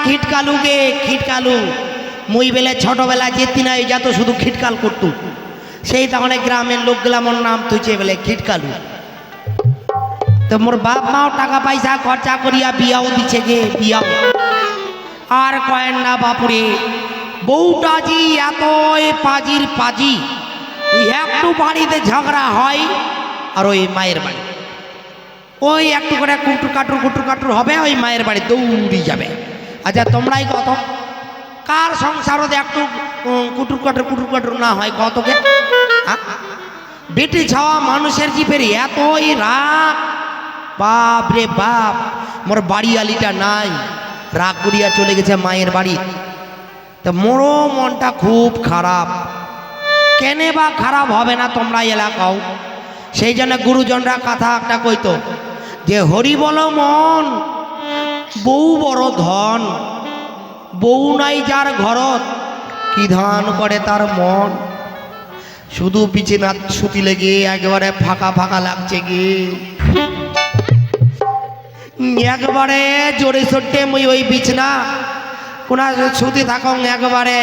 খিটকালু গে খিটকালু মুই বেলে ছোটবেলা যেতি না যত শুধু খিটকাল করতু সেই তখন গ্রামের লোকগুলা মোর নাম তুইছে বলে খিটকালু। তো মোর বাপ মাও টাকা পয়সা খরচা করিয়া বিয়াও দিছে গে বিয়াও। আর কয়েন না বাপুরে বউটা জি এত পাজির পাজি একটু বাড়িতে ঝগড়া হয় আর ওই মায়ের বাড়ি ওই একটু করে কুটুর কাটুর হবে ওই মায়ের বাড়ি দৌড়ি যাবে। আচ্ছা তোমরাই কত কার সংসারও একটু কুটুর কাটুর না হয় কতকে বেটে ছাওয়া মানুষের জিপের এতই রাগ বাপ রে বাপ। মোর বাড়িয়ালিটা নাই রাগ করিয়া চলে গেছে মায়ের বাড়ি। তো মোরও মনটা খুব খারাপ। কেনে বা খারাপ হবে না তোমরা এলাকাও। সেই জন্য গুরুজনরা কথা একটা কইতো যে হরি বলো মন বউ বড় ধন, বউ নাই যার ঘরত কি ধান করে তার মন। শুধু বিছানা সুতি লেগে একেবারে ফাঁকা ফাঁকা লাগছে গে একবারে জোরে সট্টে মুই ওই বিছনা কোনা সুতি থাকং একবারে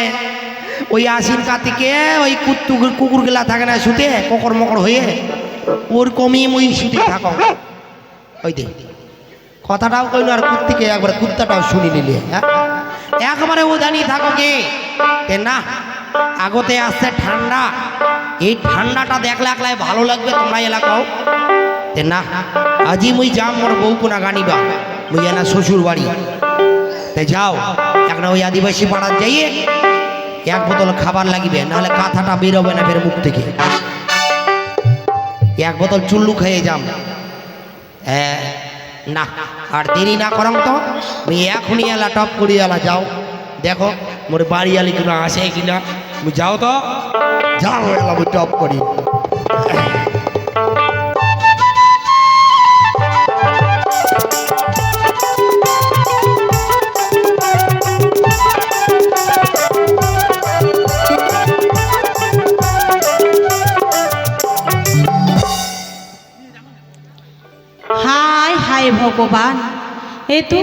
ওই আশ্বিন কার্তিকে ওই কুকুর গেলা থাকে না শুতে ককর মকর হয়ে ওর কমিয়ে মুই শুতে থাকং। ওই দে কথাটাও কইল আর কুত্তিকে একবারে কুত্তাটাও শুনি নিলে হ্যাঁ একবারে উদানি থাকো গে না আগতে আসছে ঠান্ডা এই ঠান্ডাটা দেখলে একলাই ভালো লাগবে তোমরা এলাকাও না। আজি মুই যাম মোর বউ কোনা গানিবা মুই না শ্বশুর বাড়ি তে যাও একটা ওই আদিবাসী পাড়ার যাইয়ে এক বোতল খাবার লাগিবে নাহলে কাঁথাটা বেরোবে না ফের মুখ থেকে। এক বোতল চুল্লু খেয়ে যাম না আর দেরি না করম তো আমি এখনই এলা টপ করি এলা যাও দেখো মোর বাড়ি আলি কিনা আসে কিনা তুমি যাও তো যাও এলা আমি টপ করি। ভগবান এই তো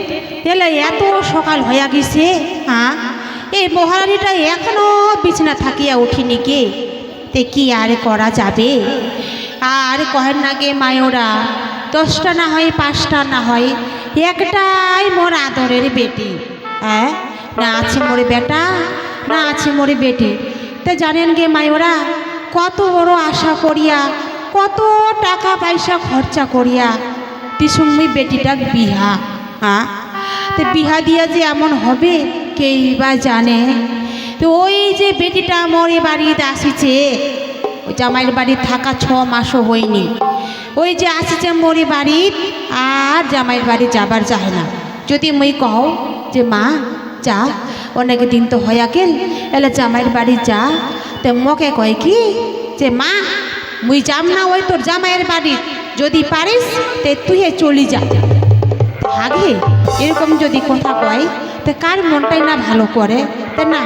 এলে এত সকাল হইয়া গেছে হ্যাঁ এই মহারানীটা এখনো বিছানা থাকিয়া উঠিনি কে তে কি আর করা যাবে। আর কহেন না গে মায়োরা 10টা না হয় 5টা না হয় একটাই মোর আদরের বেটি হ্যাঁ না আছে মোরে বেটা না আছে মোরে বেটি। তে জানেন গে মায়োরা কত বড় আশা করিয়া কত টাকা পয়সা খরচা করিয়া তিসুমি বেটিটা বিহা হ্যাঁ তো বিহা দিয়া যে এমন হবে কেই বা জানে। তো ওই যে বেটিটা মোর এ বাড়িতে আসিছে ওই জামাইয়ের বাড়ি থাকা 6 মাসও হয়নি ওই যে আসিছে মোর এ বাড়ি আর জামাইয়ের বাড়ি যাবার চায় না। যদি মুই কও যে মা যা অনেক দিন তো হইয়া গেল এলে জামাইয়ের বাড়ি যা তো মোকে কয় কি যে মা মুই যাম না ওই তোর জামাইয়ের বাড়ি যদি পারিস তে তুই চলি যা। আগে এরকম যদি কথা কয় তে কার মনটাই না ভালো করে তে না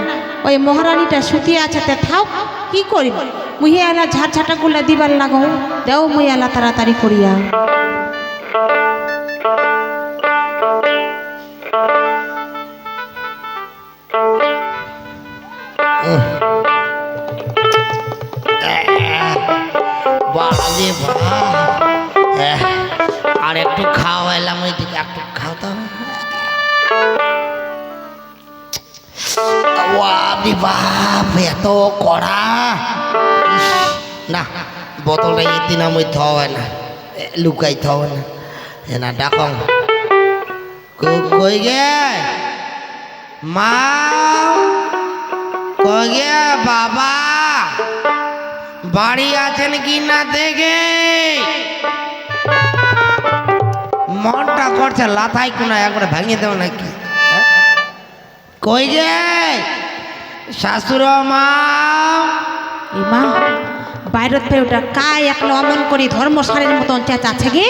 ওই মহারানীটা শুতে আছে তে থাও কি করিব মুই এলা ঝাড় গুলা দিবার লাগাও দেও মুই এলা তাড়াতাড়ি করিয়া। আর একটু খাওয়াইলাম ওইদিকে একটু খাও তো বাপ এত কড়া না বোতলটা ইতিনা মই থয় না লুকাই থয় না এনা ডাকং কই গে মা কই গে বাবা বাড়ি আছেন কি না দেখে মনটা করছে লাথাই কোনা একবারে ভাঙিয়ে দেও নাকি কই গে শাশুড় মা মা বাইরত ফের ওটা কায় একলা অমন করি ধর্মসারের মতন চেঁচাচ্ছে গে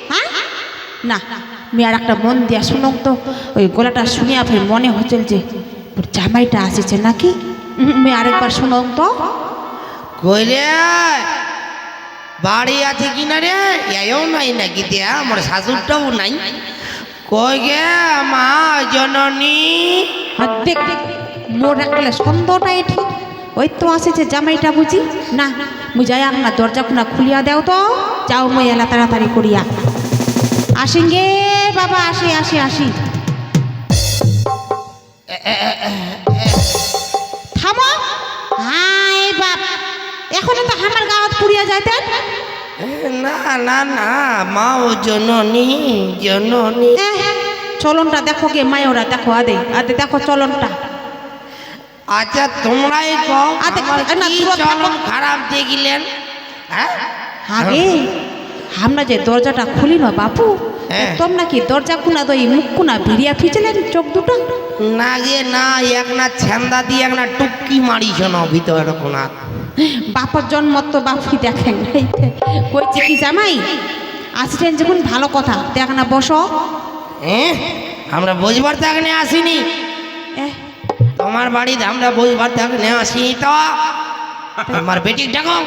হ্যাঁ না আমি আর একটা মন দিয়া শুনং তো ওই গলাটা শুনিয়া ফের মনে হচ্ছিল যে জামাইটা আসিছে নাকি আমি আরেকবার শুনং তো কই রে বাড়ি আছে কি না রে এও নাই নাকি দেয়া আমার শাশুড়টাও নাই কই গে মা জননী? আর দেখ দেখ মোর একলে সন্দেহ নাই ঠিক ওই তো আছে যে জামাইটা বুঝি না মুই যাই না দরজা কোনা খুলিয়া দেও তো যাও মই এলা তাড়াতাড়ি করিয়া আসিন গে বাবা আসি আসি আসি থামো হাই বাপ এখনো তো আমার গাঁত পুড়িয়া যাইতেন না না না মা ও জননী জননী। চলনটা দেখো গে মায়োরা দেখো আদে আদে দেখো চলনটা। আচ্ছা তোমরাই কও আদে, আমার না, কি দূরত চলন থাকো। খারাপ দেখিলেন? হ্যাঁ আগে আমরা যে দরজাটা খুলি না বাপু হ্যাঁ। তোমরা কি দরজা কুনা দই মুখ কুনা ভিড়িয়া ফিচলেন চোখ দুটো? না গে না এক না ছ্যান্দা দিয়ে এক না টুকি মারিস না ভিতরে কোনা। বাপর জন্ম তো বাপি দেখেন কইছে কি জামাই আসছেন যখন ভালো কথা দেখ না বসো। হ্যাঁ আমরা বুঝবার থাকলে আসিনি এহ, তোমার বাড়িতে আমরা বুঝবার থাকলে আসিনি তো আমার বেটি ডাকো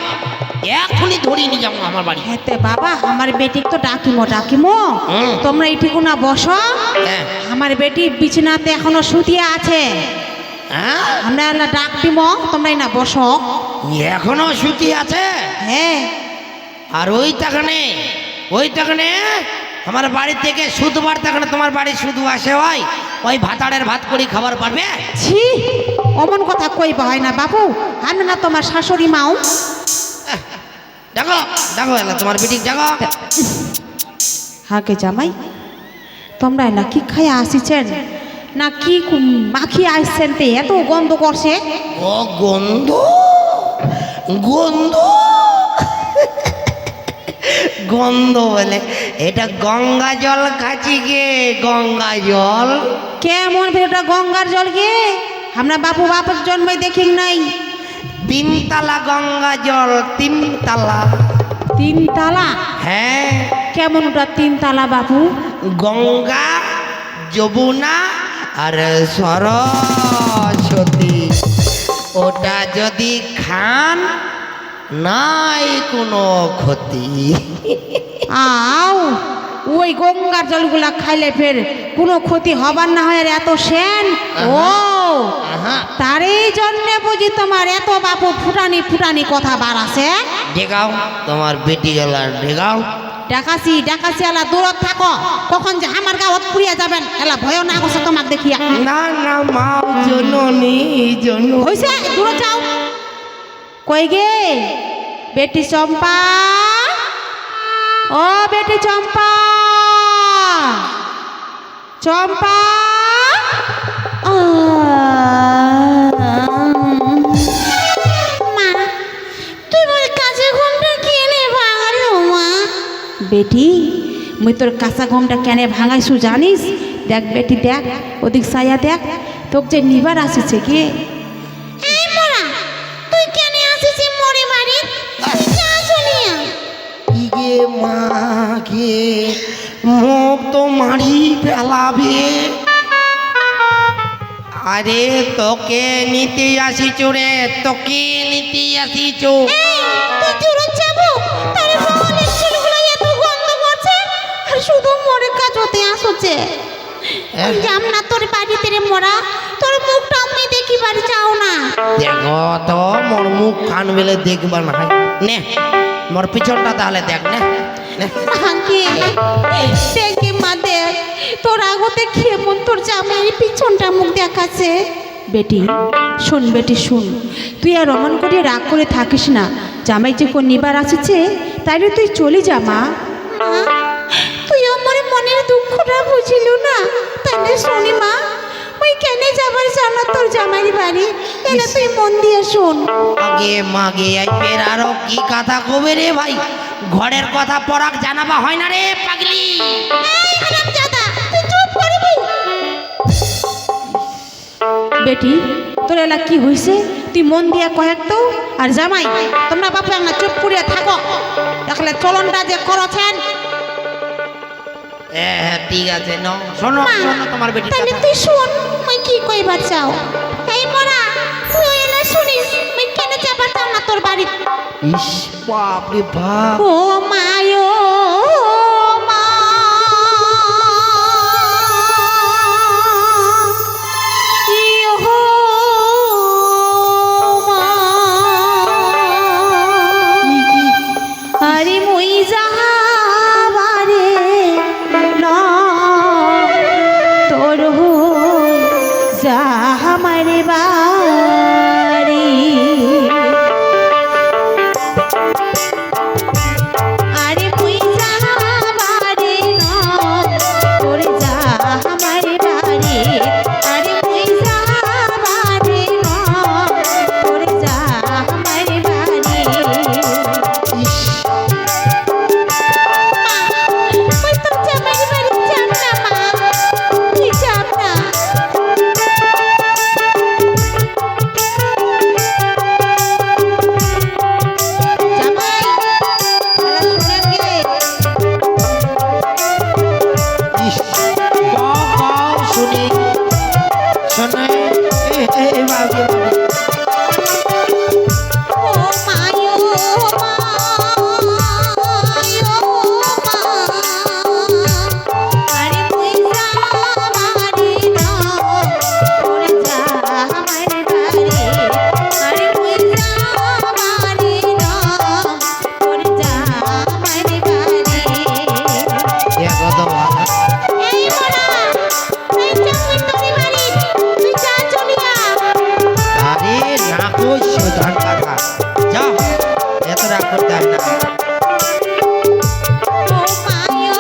এখনই ধরি নিয়ে যাবো আমার বাড়ি। হেতে বাবা আমার বেটিক তো ডাকিমো ডাকিমো হুম। তোমরা এইটুকু না বসো হ্যাঁ আমার বেটি বিছনাতে এখনো শুতিয়া আছে হ্যাঁ আমরা এলা ডাক দিমো তোমরাই না বসো। এখনো সুতি আছে হ্যাঁ আর ওই টাকানে আমার বাড়ি থেকে শুধুবার টাকানে তোমার বাড়ি শুধু আসে হয় ওই ভাতাড়ের ভাত করি খাবার পারবে? ছি অমন কথা কইবা হয় না বাবু আমি না তোমার শাশুড়ি মাও। দেখো দেখো এলা তোমার বেটি দেখো। হাগে জামাই তোমরা না কি খাইয়া আসিছেন না কি মাখি আসছেন তে এত গন্ধ করছে? ও গন্ধ গন্ধ গন্ধ বলে এটা গঙ্গা জল খাচ্ছি গে গঙ্গা জল। কেমন এটা গঙ্গার জল গে আমরা বাপু বাপের জন্মই দেখি নাই। তিনতলা গঙ্গা জল তিনতলা। তিনতলা? হ্যাঁ কেমন ওটা তিনতলা বাপু? গঙ্গা যমুনা আর সরস্বতী ওটা যদি খান নাই কোনো ক্ষতি। আও ওই গঙ্গার জলগুলা খাইলে ফের কোনো ক্ষতি হবার না হয় আর এত সেন ও আহা, তারই জন্যে বুঝি তোমার এত বাপু ফুটানি ফুটানি কথা বার আছে। দেখাও তোমার বেটি গেলার দেখাও। ডাকাছি ডাকাছি এলা দূরত থাকো কখন যে আমার গাঁত পুড়িয়া যাবেন এলা ভয় না করছে তোমার দেখিয়া। না না মা জননী জন হইছে দূরে যাও। কই গে বেটি চম্পা ও বেটি চম্পা চম্পা মা তুই মোর কাছে ঘুমটা কেনে ভাঙালো মা? বেটি মুই তোর কাঁচা ঘুমটা কেনে ভাঙাইছু জানিস? দেখ বেটি দেখ ওদিক সাইয়া দেখ তোকে যে নিবার আসিছে কে। এই মোরা তুই কেনে আসিছি মোরে বাড়ি তুই যা চলিয়া। কি গে মা গে মুখ তো মারি ফেলাবে। আরে তোকে নিতে আসিছো রে তোকে নিতে আসিছো। তুই দূরে যাবো তারে বলে চুলগুলো এত গন্ধ করছে আর শুধু মোরে কাজ হতে আসছে। যাম না তোর বাড়িতে রে মোরা তোর মুখটা আমি দেখিবার চাও না। দেখো তো মোর মুখ কান বেলে দেখবা না হয় নে মোর পিছনটা তাহলে দেখ নে নে। ভাঙ্গে দেখে মা দেখ তোর আগতে খেয়ে মন তোর জামাইয়ের পিছনটা মুখ দেখাচ্ছে। বেটি শোন বেটি শোন তুই আর অমন করে রাগ করে থাকিস না জামাই যে কোন নিবার আসছে তাইলে তুই চলে যা মা। তুই আমার মনের দুঃখটা বুঝিল না তাইলে শুনি মা ওই কেন যাবার জানা তোর জামাইয়ের বাড়ি এলে তুই মন দিয়ে শোন। আগে মাগে আই ফের আরো কি কথা কবে রে ভাই ঘরের কথা পরাক জানাবা হয় না রে পাগলি। এই হারামজাদা তুই চুপ করবি। বেটি তোর এলা কি হইছে তুই মন দিয়া কয়েক তো আর জামাই তোমরা বাপু না চুপ করিয়া থাকো দেখলে চলনটা যে করছেন। হ্যাঁ ঠিক আছে ন শোনো শোনো তোমার বেটি তাহলে তুই শোন মই কি কইবার চাও। এই মোরা তুই এলা শুনিস মই কেন যাবার চাও না তোর বাড়ি। ইস বাপ রে বাপ ও মায়ো মা যা আমার বাড়ি আরে মুই যা বাড়ি না তোর যা আমার বাড়ি আরে মুই যা বাড়ি না তোর যা আমার বাড়ি ইস, মুই তো জামাই বাড়ি যাব না মা তুই যাব না জামাই শালা শুনেন গে ইস, গাও, গাও, শুনি শোনে বাবু ও মায়ো মায়ো আরে মুই যা বাড়ি না তোর যা আমার বাড়ি আরে মুই যা বাড়ি না তোর যা আমার বাড়ি এই মোরা এই চাকরি তোরি বাড়ি তুই যা চলিয়া আরে না কই সুধান কাকা যা এত রাগ করতে হয় না ও মায়ো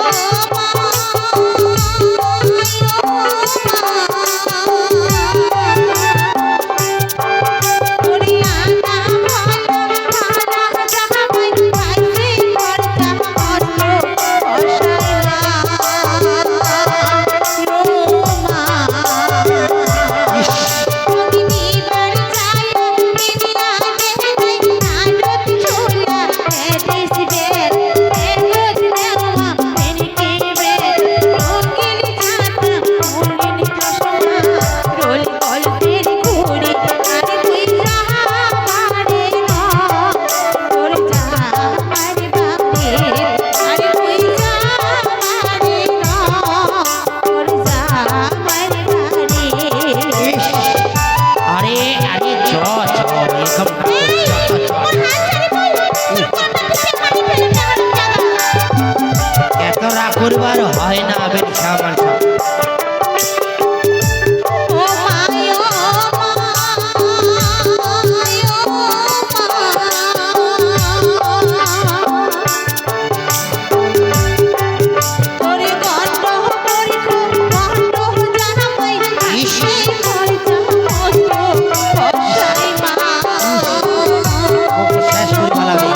ওরে আনা ভালো ভালো জামাই পাইছে খরচা অস্ত্র অসাইলা ও মা ইস, তুমি বাড়ি যাই মিলিয়া দেখাই নারদ ঝোলা এদিস বের এরদ নেওয়া মেনকে বের রঙ্গিলি ছাতা মুলিনি চশমা রোল গল্পের ঘুড়ি আরে তুই যা বাড়ি না তোর যা আমার বাড়ি আরে তুই যা বাড়ি না তোর যা আমার বাড়ি ইস, আরে আরে চ চ এরকম না কর, চ, চ, চ। এত রাগ করবার হয় না বেরিয়ে আমার সব ওকে শেষ করে পালাবে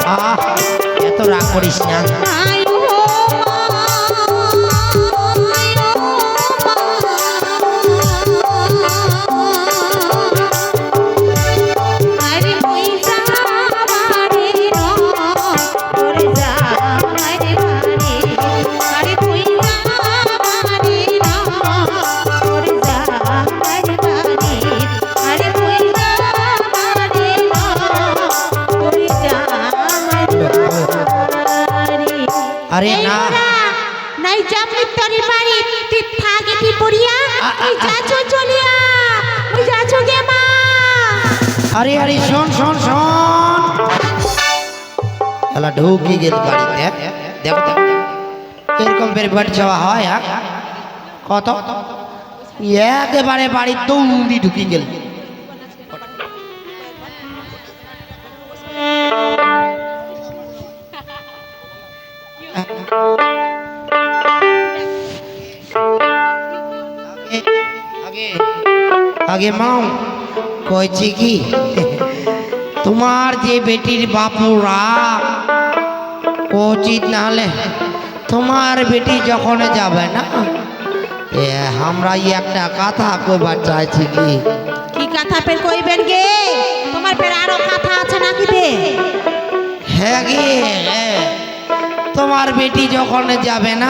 আহ এত রাগ করিস না আরে মুই যা বাড়ি না তোর যা আমার বাড়ি আরে তুই যা বাড়ি না তোর যা আমার বাড়ি আরে তুই যা বাড়ি না তোর যা আমার বাড়ি আরে এই না মোরা, নাই যাবি তোর বাড়ি তুই থাকি পড়িয়া তুই যাচ্ছ চলিয়া তুই যাচ্ছ গে মা আরে আরে শোন শোন শোন এলা ঢুকি গেল গাড়িতে দেখ দেখ এরকম বেরবাট যাওয়া হয় কত একেবারে বাড়ির দৌড়ি ঢুকি গেল আগে আগে মাও কইছি কি তোমার যে বেটির বাপুরা উচিত না হলে তোমার বেটি যখন যাবে না আমরা একটা কথা কইবার চাইছি কি কি কথা ফের কইবেন গে তোমার ফের আরো কথা কি তোমার বেটি যখন যাবে না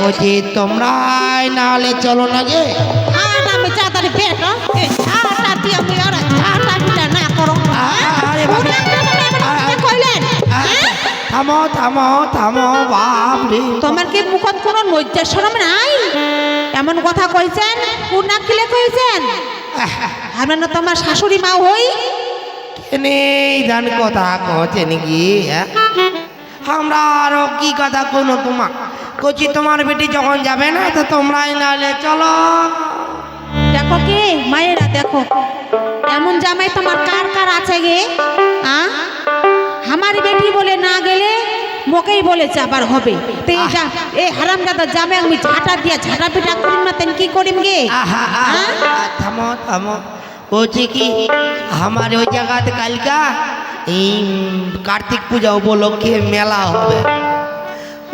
বলছি তোমরাই না হলে চলো না গে। আর আমি চাতারি বেটা এই চাটা দিয়ে আমি আর চাটা দিটা না করো আরে বাবা, কইলেন থামো থামো থামো বাপ রে। তোমার কি মুখত কোনো লজ্জা শরম নাই? এমন কথা কইছেন কোন নাকিলে কইছেন? আমরা না তোমার শাশুড়ি মা হই। নেই জান কথা কছে নাকি আমরা আরো কি কথা কোনো তোমার কচি তোমার বেটি যখন যাবে না তো তোমরাই নাহলে চলো। দেখো কি মায়েরা দেখো এমন জামাই তোমার কার কার আছে গে? আমার বেটি বলে না গেলে মোকেই বলে চাবার হবে। তো এই হারামজাদা জামাই আমি ঝাঁটা দিয়া ঝাঁটা পিটা করিম না তেন কি করিম গে? থামো থামো বলছি কি আমার ওই জায়গাতে কালকা এই কার্তিক পূজা উপলক্ষে মেলা হবে।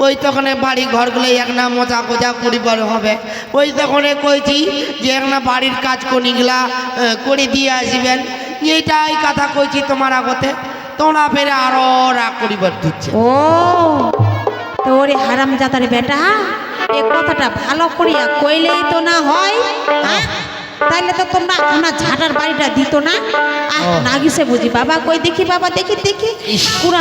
ওই তখন বাড়ি ঘরগুলো এক না মোজা কোজা করিবার হবে। ওই তখন কইছি যে এক না বাড়ির কাজ কনিগুলা করে দিয়ে আসবেন। এইটাই কথা কইছি তোমার আগতে, তোমরা ফেরে আরো রাগ করিবার দিচ্ছে। ও তোরে হারামজাদার বেটা এই কথাটা ভালো করিয়া কইলেই তো না হয়। তাইলে তো তোমরা আমার ঝাঁটার বাড়িটা দিত না। নাগিসে বুঝি বাবা কই দেখি বাবা দেখি দেখি পুরা